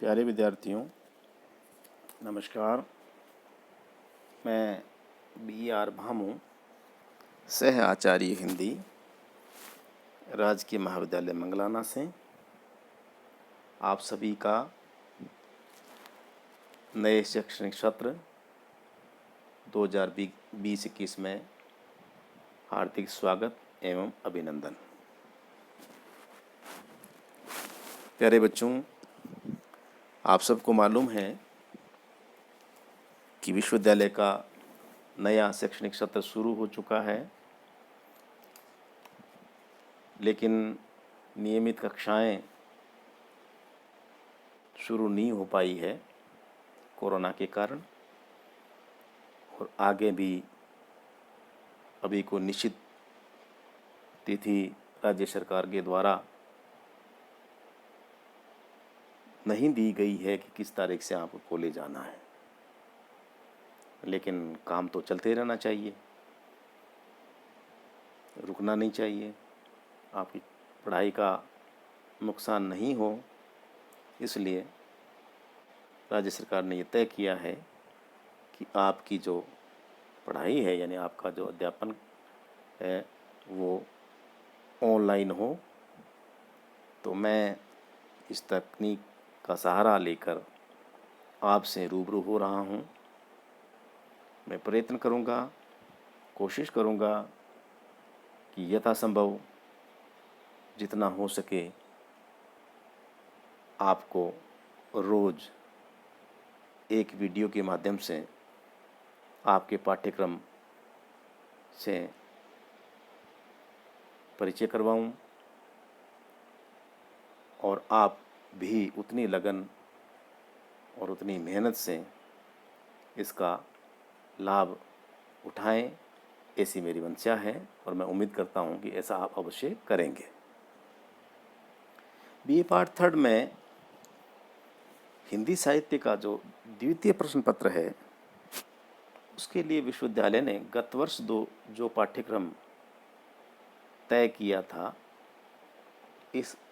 प्यारे विद्यार्थियों, नमस्कार। मैं BR भामू, सह आचार्य हिंदी, राजकीय महाविद्यालय मंगलाना से आप सभी का नए शैक्षणिक सत्र 2020-21 में हार्दिक स्वागत एवं अभिनंदन। प्यारे बच्चों, आप सबको मालूम है कि विश्वविद्यालय का नया शैक्षणिक सत्र शुरू हो चुका है, लेकिन नियमित कक्षाएं शुरू नहीं हो पाई है कोरोना के कारण, और आगे भी अभी को निश्चित तिथि राज्य सरकार के द्वारा नहीं दी गई है कि किस तारीख से आपको कॉलेज आना है। लेकिन काम तो चलते रहना चाहिए, रुकना नहीं चाहिए। आपकी पढ़ाई का नुकसान नहीं हो, इसलिए राज्य सरकार ने ये तय किया है कि आपकी जो पढ़ाई है, यानी आपका जो अध्यापन है, वो ऑनलाइन हो। तो मैं इस तकनीक का सहारा लेकर आपसे रूबरू हो रहा हूँ। मैं प्रयत्न करूँगा, कोशिश करूँगा कि यथासंभव जितना हो सके आपको रोज़ एक वीडियो के माध्यम से आपके पाठ्यक्रम से परिचय करवाऊं, और आप भी उतनी लगन और उतनी मेहनत से इसका लाभ उठाएं, ऐसी मेरी मंशा है, और मैं उम्मीद करता हूं कि ऐसा आप अवश्य करेंगे। BA पार्ट 3 में हिंदी साहित्य का जो द्वितीय प्रश्न पत्र है, उसके लिए विश्वविद्यालय ने गत वर्ष जो पाठ्यक्रम तय किया था,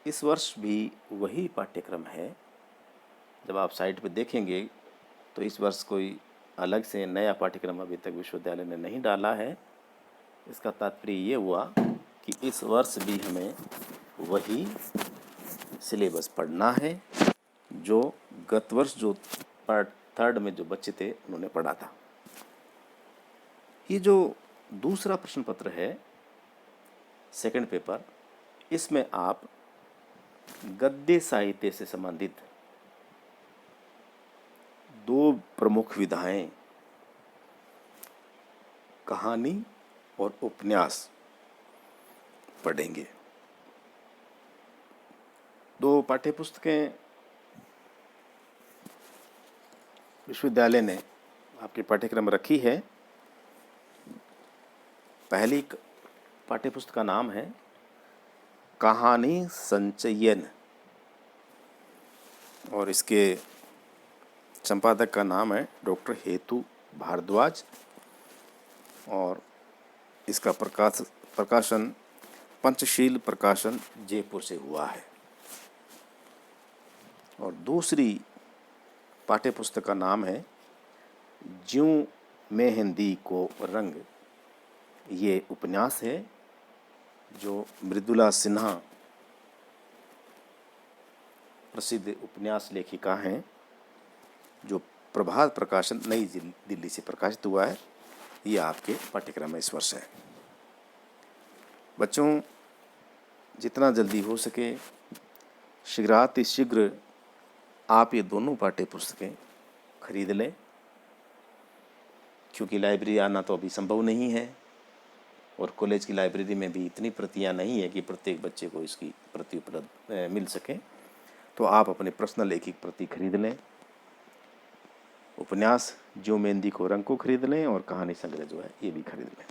इस वर्ष भी वही पाठ्यक्रम है। जब आप साइट पर देखेंगे तो इस वर्ष कोई अलग से नया पाठ्यक्रम अभी तक विश्वविद्यालय ने नहीं डाला है। इसका तात्पर्य ये हुआ कि इस वर्ष भी हमें वही सिलेबस पढ़ना है जो गत वर्ष जो पार्ट 3 में जो बच्चे थे उन्होंने पढ़ा था। ये जो दूसरा प्रश्न पत्र है, सेकंड पेपर, इसमें आप गद्य साहित्य से संबंधित 2 प्रमुख विधाएं, कहानी और उपन्यास पढ़ेंगे। 2 पाठ्यपुस्तकें विश्वविद्यालय ने आपके पाठ्यक्रम में रखी है। पहली पाठ्यपुस्तक का नाम है कहानी संचयन, और इसके संपादक का नाम है डॉक्टर हेतु भारद्वाज, और इसका प्रकाशन पंचशील प्रकाशन जयपुर से हुआ है। और दूसरी पाठ्यपुस्तक का नाम है ज्यों मेहंदी को रंग। ये उपन्यास है जो मृदुला सिन्हा प्रसिद्ध उपन्यास लेखिका हैं, जो प्रभात प्रकाशन नई दिल्ली से प्रकाशित हुआ है। ये आपके पाठ्यक्रम में इस वर्ष है। बच्चों, जितना जल्दी हो सके शीघ्रातिशीघ्र आप ये दोनों पाठ्यपुस्तकें खरीद लें, क्योंकि लाइब्रेरी आना तो अभी संभव नहीं है, और कॉलेज की लाइब्रेरी में भी इतनी प्रतियां नहीं है कि प्रत्येक बच्चे को इसकी प्रति उपलब्ध मिल सके। तो आप अपने पर्सनल एक प्रति खरीद लें। उपन्यास जो मेहंदी को रंग को खरीद लें, और कहानी संग्रह जो है ये भी खरीद लें।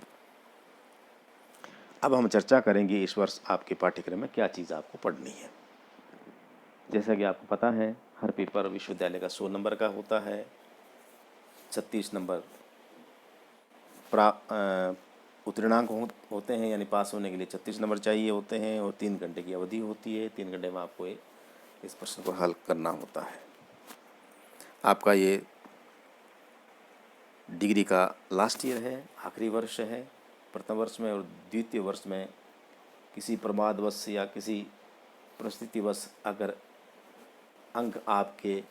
अब हम चर्चा करेंगे इस वर्ष आपके पाठ्यक्रम में क्या चीज़ आपको पढ़नी है। जैसा कि आपको पता है, हर पेपर विश्वविद्यालय का 100 नंबर का होता है। 36 नंबर उत्तीर्णांक होते हैं, यानी पास होने के लिए 36 नंबर चाहिए होते हैं, और 3 घंटे की अवधि होती है। 3 घंटे में आपको इस प्रश्न को हल करना होता है। आपका ये डिग्री का लास्ट ईयर है, आखिरी वर्ष है। प्रथम वर्ष में और द्वितीय वर्ष में किसी प्रमादवश या किसी परिस्थितिवश अगर अंक आपके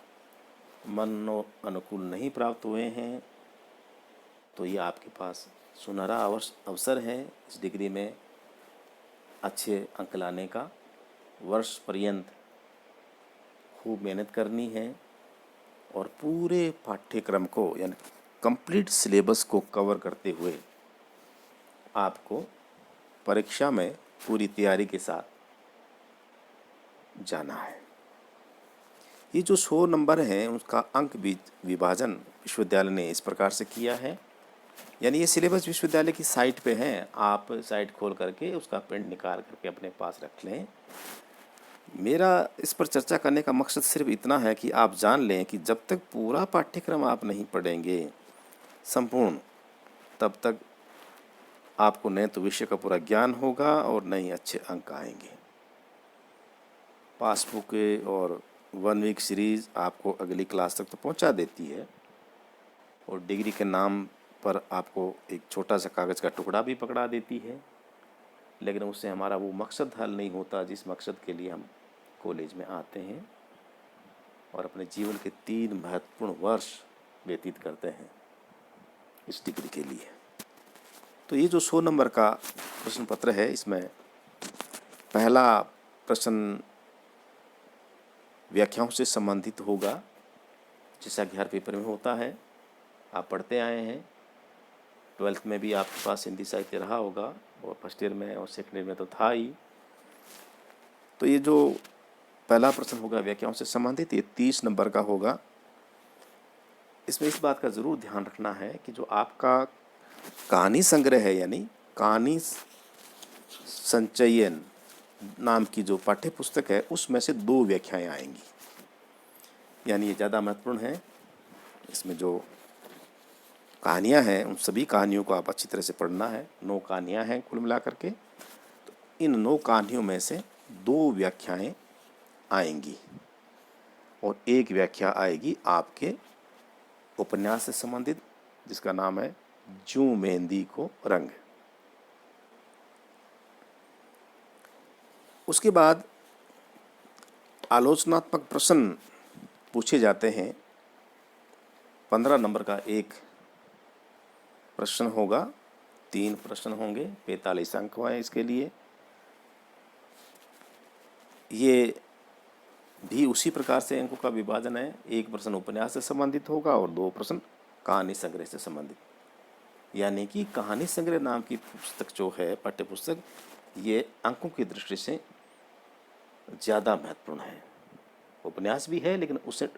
मनो अनुकूल नहीं प्राप्त हुए हैं तो ये आपके पास सुनहरा अवसर है इस डिग्री में अच्छे अंक लाने का। वर्ष पर्यंत खूब मेहनत करनी है और पूरे पाठ्यक्रम को यानी कंप्लीट सिलेबस को कवर करते हुए आपको परीक्षा में पूरी तैयारी के साथ जाना है। ये जो 100 नंबर हैं उसका अंक विभाजन विश्वविद्यालय ने इस प्रकार से किया है, यानी ये सिलेबस विश्वविद्यालय की साइट पे है, आप साइट खोल करके उसका प्रिंट निकाल करके अपने पास रख लें। मेरा इस पर चर्चा करने का मकसद सिर्फ इतना है कि आप जान लें कि जब तक पूरा पाठ्यक्रम आप नहीं पढ़ेंगे संपूर्ण, तब तक आपको न तो विषय का पूरा ज्ञान होगा और न ही अच्छे अंक आएंगे। पासबुक और 1 वीक सीरीज़ आपको अगली क्लास तक तो पहुंचा देती है और डिग्री के नाम पर आपको एक छोटा सा कागज़ का टुकड़ा भी पकड़ा देती है, लेकिन उससे हमारा वो मकसद हल नहीं होता जिस मकसद के लिए हम कॉलेज में आते हैं और अपने जीवन के 3 महत्वपूर्ण वर्ष व्यतीत करते हैं इस डिग्री के लिए। तो ये जो 100 नंबर का प्रश्न पत्र है, इसमें पहला प्रश्न व्याख्याओं से संबंधित होगा, जैसा कि हर पेपर में होता है। आप पढ़ते आए हैं, 12th में भी आपके पास हिंदी साहित्य रहा होगा और फर्स्ट ईयर में और सेकेंड ईयर में तो था ही। तो ये जो पहला प्रश्न होगा व्याख्याओं से संबंधित, ये 30 नंबर का होगा। इसमें इस बात का ज़रूर ध्यान रखना है कि जो आपका कहानी संग्रह है यानी कहानी संचयन नाम की जो पाठ्य पुस्तक है उसमें से 2 व्याख्याएं आएंगी, यानी ये ज़्यादा महत्वपूर्ण है। इसमें जो कहानियां हैं उन सभी कहानियों को आप अच्छी तरह से पढ़ना है। 9 कहानियां हैं कुल मिला करके, तो इन 9 कहानियों में से 2 व्याख्याएं आएंगी और एक व्याख्या आएगी आपके उपन्यास से संबंधित, जिसका नाम है जूं मेहंदी को रंग। उसके बाद आलोचनात्मक प्रश्न पूछे जाते हैं। 15 नंबर का एक प्रश्न होगा, 3 प्रश्न होंगे, 45 अंक हैं इसके लिए। ये भी उसी प्रकार से अंकों का विभाजन है, 1 प्रश्न उपन्यास से संबंधित होगा और 2 प्रश्न कहानी संग्रह से संबंधित। यानी कि कहानी संग्रह नाम की पुस्तक जो है पाठ्य पुस्तक, ये अंकों की दृष्टि से ज़्यादा महत्वपूर्ण है। उपन्यास भी है लेकिन उससे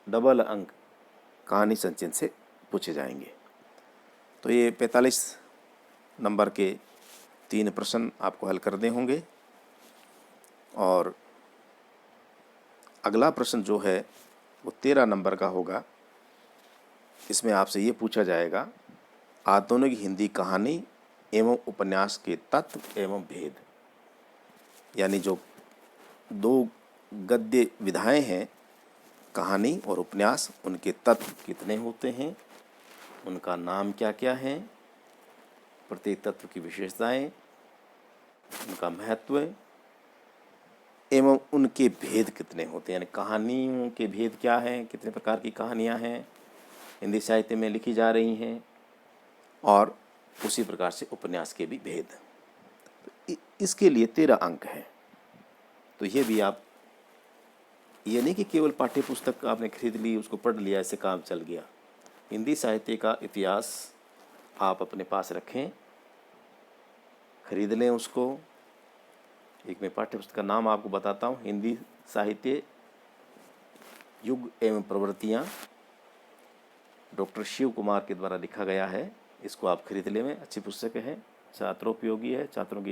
डबल अंक कहानी संचयन से पूछे जाएंगे। तो ये 45 नंबर के 3 प्रश्न आपको हल करने होंगे और अगला प्रश्न जो है वो 13 नंबर का होगा। इसमें आपसे ये पूछा जाएगा, आधुनिक हिंदी कहानी एवं उपन्यास के तत्व एवं भेद, यानी जो 2 गद्य विधाएं हैं कहानी और उपन्यास, उनके तत्व कितने होते हैं, उनका नाम क्या क्या है, प्रत्येक तत्व की विशेषताएं, उनका महत्व एवं उनके भेद कितने होते हैं, यानी कहानियों के भेद क्या हैं, कितने प्रकार की कहानियां हैं हिंदी साहित्य में लिखी जा रही हैं, और उसी प्रकार से उपन्यास के भी भेद। तो इसके लिए 13 अंक हैं। तो ये भी आप, ये नहीं कि केवल पाठ्य पुस्तक आपने खरीद ली, उसको पढ़ लिया, ऐसे काम चल गया। हिंदी साहित्य का इतिहास आप अपने पास रखें, खरीद लें उसको। एक मैं पाठ्य पुस्तक का नाम आपको बताता हूँ, हिंदी साहित्य युग एवं प्रवृत्तियाँ, डॉक्टर शिव कुमार के द्वारा लिखा गया है। इसको आप खरीद लें, में अच्छी पुस्तक है, छात्रोपयोगी है, छात्रों के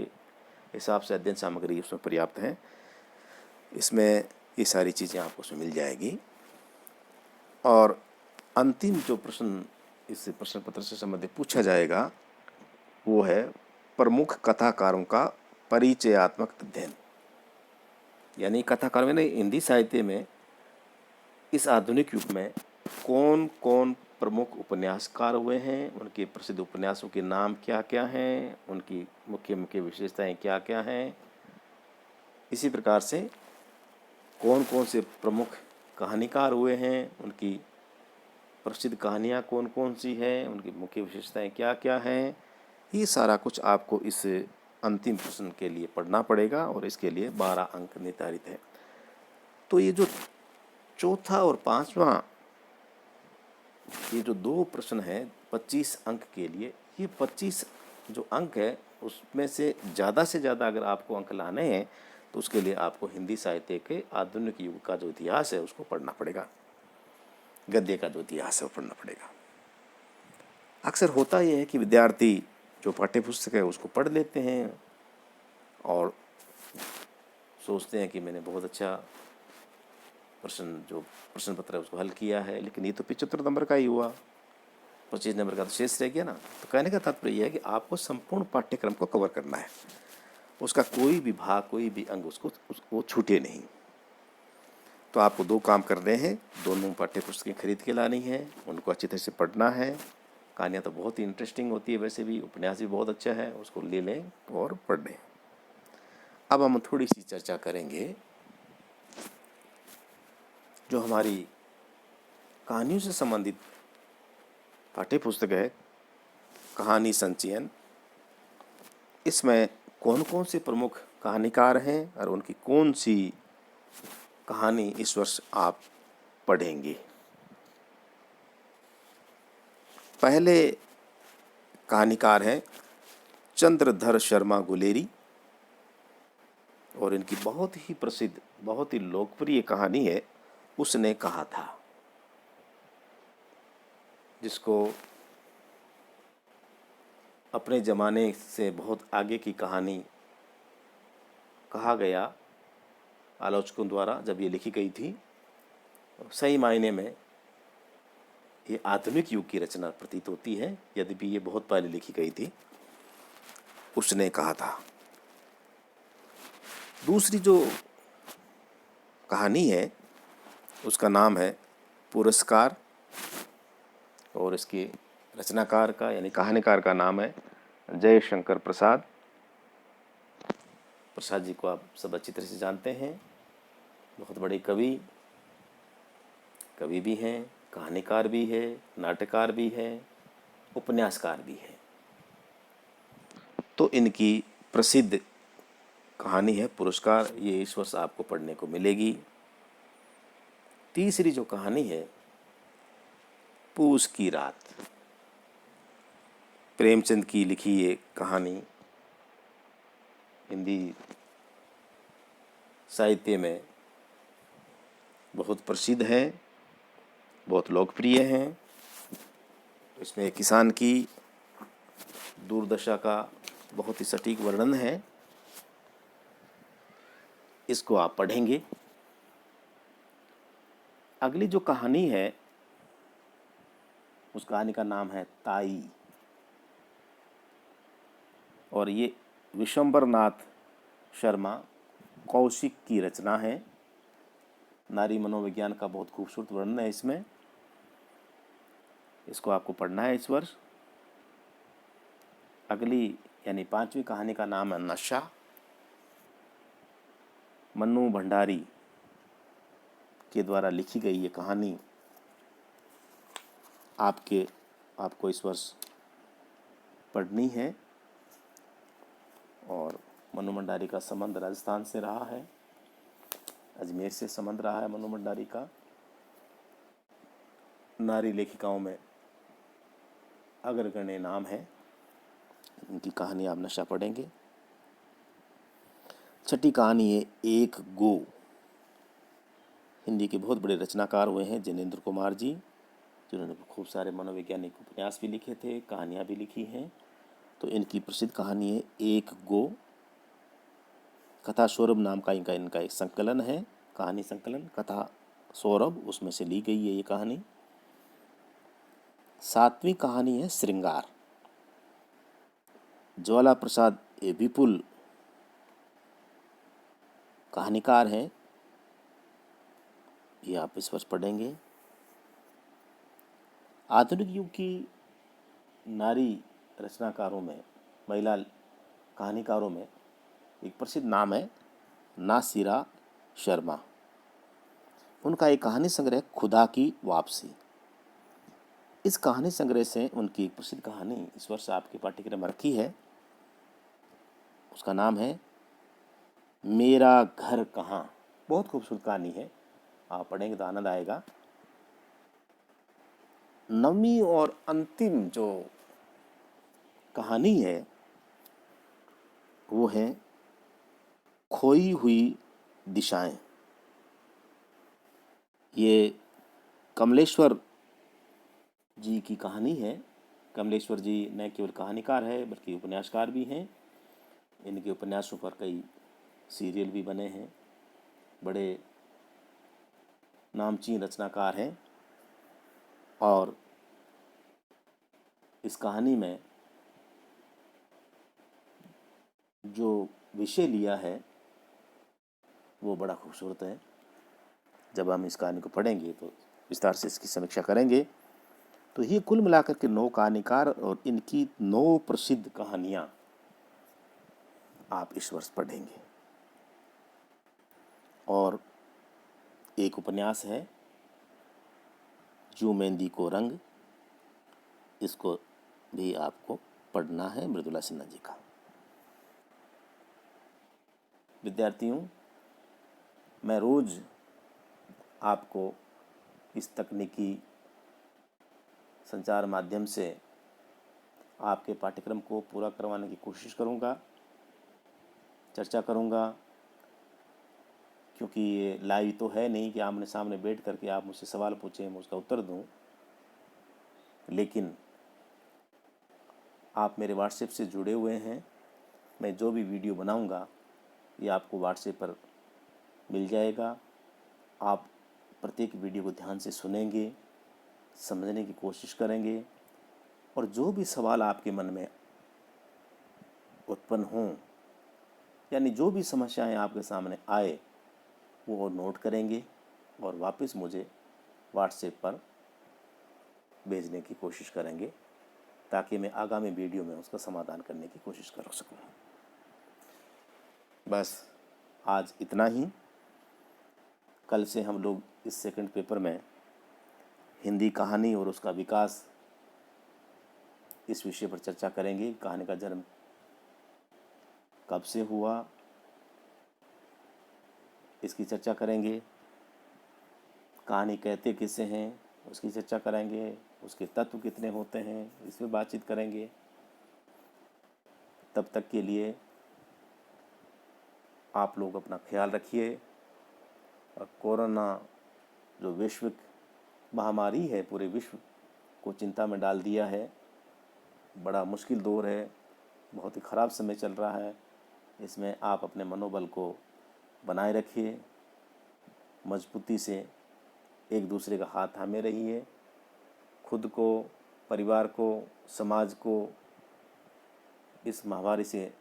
हिसाब से अध्ययन सामग्री उसमें पर्याप्त है। इसमें ये सारी चीज़ें आपको उसमें मिल जाएगी। और अंतिम जो प्रश्न इस प्रश्न पत्र से संबंधित पूछा जाएगा वो है प्रमुख कथाकारों का परिचयात्मक अध्ययन, यानी कथाकार में हिंदी साहित्य में इस आधुनिक युग में कौन कौन प्रमुख उपन्यासकार हुए हैं, उनके प्रसिद्ध उपन्यासों के नाम क्या क्या हैं, उनकी मुख्य मुख्य विशेषताएं क्या क्या हैं। इसी प्रकार से कौन कौन से प्रमुख कहानीकार हुए हैं, उनकी प्रसिद्ध कहानियाँ कौन कौन सी हैं, उनकी मुख्य विशेषताएं क्या क्या हैं, ये सारा कुछ आपको इस अंतिम प्रश्न के लिए पढ़ना पड़ेगा और इसके लिए 12 अंक निर्धारित है। तो ये जो चौथा और पांचवा, ये जो 2 प्रश्न हैं 25 अंक के लिए, ये 25 जो अंक है उसमें से ज़्यादा अगर आपको अंक लाने हैं तो उसके लिए आपको हिंदी साहित्य के आधुनिक युग का जो इतिहास है उसको पढ़ना पड़ेगा, गद्य का जो इतिहास है वो पढ़ना पड़ेगा। अक्सर होता यह है कि विद्यार्थी जो पाठ्य पुस्तक है उसको पढ़ लेते हैं और सोचते हैं कि मैंने बहुत अच्छा प्रश्न पत्र है उसको हल किया है, लेकिन ये तो 75 नंबर का ही हुआ, 25 नंबर का तो शेष रह गया ना। तो कहने का तात्पर्य यह है कि आपको संपूर्ण पाठ्यक्रम को कवर करना है, उसका कोई भी भाग, कोई भी अंग वो छूटे नहीं। तो आपको 2 काम करने हैं, दोनों पाठ्य पुस्तकें खरीद के लानी है, उनको अच्छी तरह से पढ़ना है। कहानियाँ तो बहुत ही इंटरेस्टिंग होती है, वैसे भी उपन्यास भी बहुत अच्छा है, उसको ले लें और पढ़ लें। अब हम थोड़ी सी चर्चा करेंगे जो हमारी कहानियों से संबंधित पाठ्य पुस्तक है कहानी संचयन, इसमें कौन कौन से प्रमुख कहानीकार हैं और उनकी कौन सी कहानी इस वर्ष आप पढ़ेंगे। पहले कहानीकार हैं चंद्रधर शर्मा गुलेरी और इनकी बहुत ही प्रसिद्ध, बहुत ही लोकप्रिय कहानी है उसने कहा था, जिसको अपने ज़माने से बहुत आगे की कहानी कहा गया आलोचकों द्वारा जब ये लिखी गई थी। सही मायने में ये आधुनिक युग की रचना प्रतीत होती है, यद्यपि ये बहुत पहले लिखी गई थी। उसने कहा था। दूसरी जो कहानी है उसका नाम है पुरस्कार और इसके रचनाकार का यानी कहानीकार का नाम है जयशंकर प्रसाद। प्रसाद जी को आप सब अच्छी तरह से जानते हैं, बहुत बड़े कवि भी हैं, कहानीकार भी है, नाटककार भी है, उपन्यासकार भी है। तो इनकी प्रसिद्ध कहानी है पुरस्कार, ये इस वर्ष आपको पढ़ने को मिलेगी। तीसरी जो कहानी है पूस की रात, प्रेमचंद की लिखी ये कहानी हिंदी साहित्य में बहुत प्रसिद्ध है, बहुत लोकप्रिय है। इसमें किसान की दुर्दशा का बहुत ही सटीक वर्णन है, इसको आप पढ़ेंगे। अगली जो कहानी है उस कहानी का नाम है ताई और ये विशंबर नाथ शर्मा कौशिक की रचना है। नारी मनोविज्ञान का बहुत खूबसूरत वर्णन है इसमें, इसको आपको पढ़ना है इस वर्ष। अगली यानी 5वीं कहानी का नाम है नशा। मन्नू भंडारी के द्वारा लिखी गई ये कहानी आपको इस वर्ष पढ़नी है और मन्नू भंडारी का संबंध राजस्थान से रहा है, अजमेर से संबंध रहा है मन्नू भंडारी का। नारी लेखिकाओं में अग्रगण्य नाम है, इनकी कहानी आप नशा पढ़ेंगे। छठी कहानी है एक गो। हिंदी के बहुत बड़े रचनाकार हुए हैं जिनेंद्र कुमार जी, जिन्होंने खूब सारे मनोवैज्ञानिक उपन्यास भी लिखे थे, कहानियाँ भी लिखी हैं। तो इनकी प्रसिद्ध कहानी है एक गो। कथा सौरभ नाम का इनका एक संकलन है, कहानी संकलन कथा सौरभ, उसमें से ली गई है ये कहानी। 7वीं कहानी है श्रृंगार। ज्वाला प्रसाद ए विपुल कहानीकार हैं ये आप इस वर्ष पढ़ेंगे। आधुनिक युग की नारी रचनाकारों में, महिला कहानीकारों में एक प्रसिद्ध नाम है नासिरा शर्मा। उनका एक कहानी संग्रह खुदा की वापसी। इस कहानी संग्रह से उनकी एक प्रसिद्ध कहानी इस वर्ष आपके पाठ्यक्रम में रखी है। उसका नाम है मेरा घर कहाँ। बहुत खूबसूरत कहानी है, आप पढ़ेंगे तो आनंद आएगा। नवीं और अंतिम जो कहानी है वो है खोई हुई दिशाएं। ये कमलेश्वर जी की कहानी है। कमलेश्वर जी न केवल कहानीकार है बल्कि उपन्यासकार भी हैं। इनके उपन्यासों पर कई सीरियल भी बने हैं। बड़े नामचीन रचनाकार हैं। और इस कहानी में जो विषय लिया है वो बड़ा खूबसूरत है। जब हम इस कहानी को पढ़ेंगे तो विस्तार से इसकी समीक्षा करेंगे। तो ये कुल मिलाकर के 9 कहानीकार और इनकी 9 प्रसिद्ध कहानियां आप इस वर्ष पढ़ेंगे। और एक उपन्यास है जो मेहंदी को रंग, इसको भी आपको पढ़ना है, मृदुला सिन्हा जी का। विद्यार्थियों, मैं रोज आपको इस तकनीकी संचार माध्यम से आपके पाठ्यक्रम को पूरा करवाने की कोशिश करूंगा, चर्चा करूंगा। क्योंकि ये लाइव तो है नहीं कि आमने सामने बैठ करके आप मुझसे सवाल पूछें मैं उसका उत्तर दूं, लेकिन आप मेरे व्हाट्सएप से जुड़े हुए हैं। मैं जो भी वीडियो बनाऊंगा ये आपको व्हाट्सएप पर मिल जाएगा। आप प्रत्येक वीडियो को ध्यान से सुनेंगे, समझने की कोशिश करेंगे और जो भी सवाल आपके मन में उत्पन्न हों, यानी जो भी समस्याएं आपके सामने आए वो नोट करेंगे और वापस मुझे व्हाट्सएप पर भेजने की कोशिश करेंगे ताकि मैं आगामी वीडियो में उसका समाधान करने की कोशिश कर सकूं। बस आज इतना ही। कल से हम लोग इस सेकंड पेपर में हिंदी कहानी और उसका विकास इस विषय पर चर्चा करेंगे। कहानी का जन्म कब से हुआ इसकी चर्चा करेंगे। कहानी कहते किसे हैं उसकी चर्चा करेंगे। उसके तत्व कितने होते हैं इस पर बातचीत करेंगे। तब तक के लिए आप लोग अपना ख्याल रखिए। और कोरोना जो वैश्विक महामारी है पूरे विश्व को चिंता में डाल दिया है। बड़ा मुश्किल दौर है, बहुत ही ख़राब समय चल रहा है। इसमें आप अपने मनोबल को बनाए रखिए, मजबूती से एक दूसरे का हाथ थामे रहिए। खुद को, परिवार को, समाज को इस महामारी से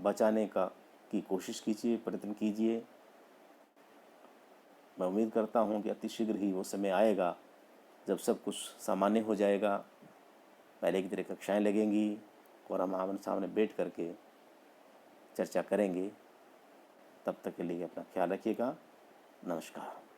बचाने की कोशिश कीजिए, प्रयत्न कीजिए। मैं उम्मीद करता हूँ कि अतिशीघ्र ही वो समय आएगा जब सब कुछ सामान्य हो जाएगा। पहले की तरह कक्षाएं लगेंगी और हम आमने सामने बैठ करके चर्चा करेंगे। तब तक के लिए अपना ख्याल रखिएगा। नमस्कार।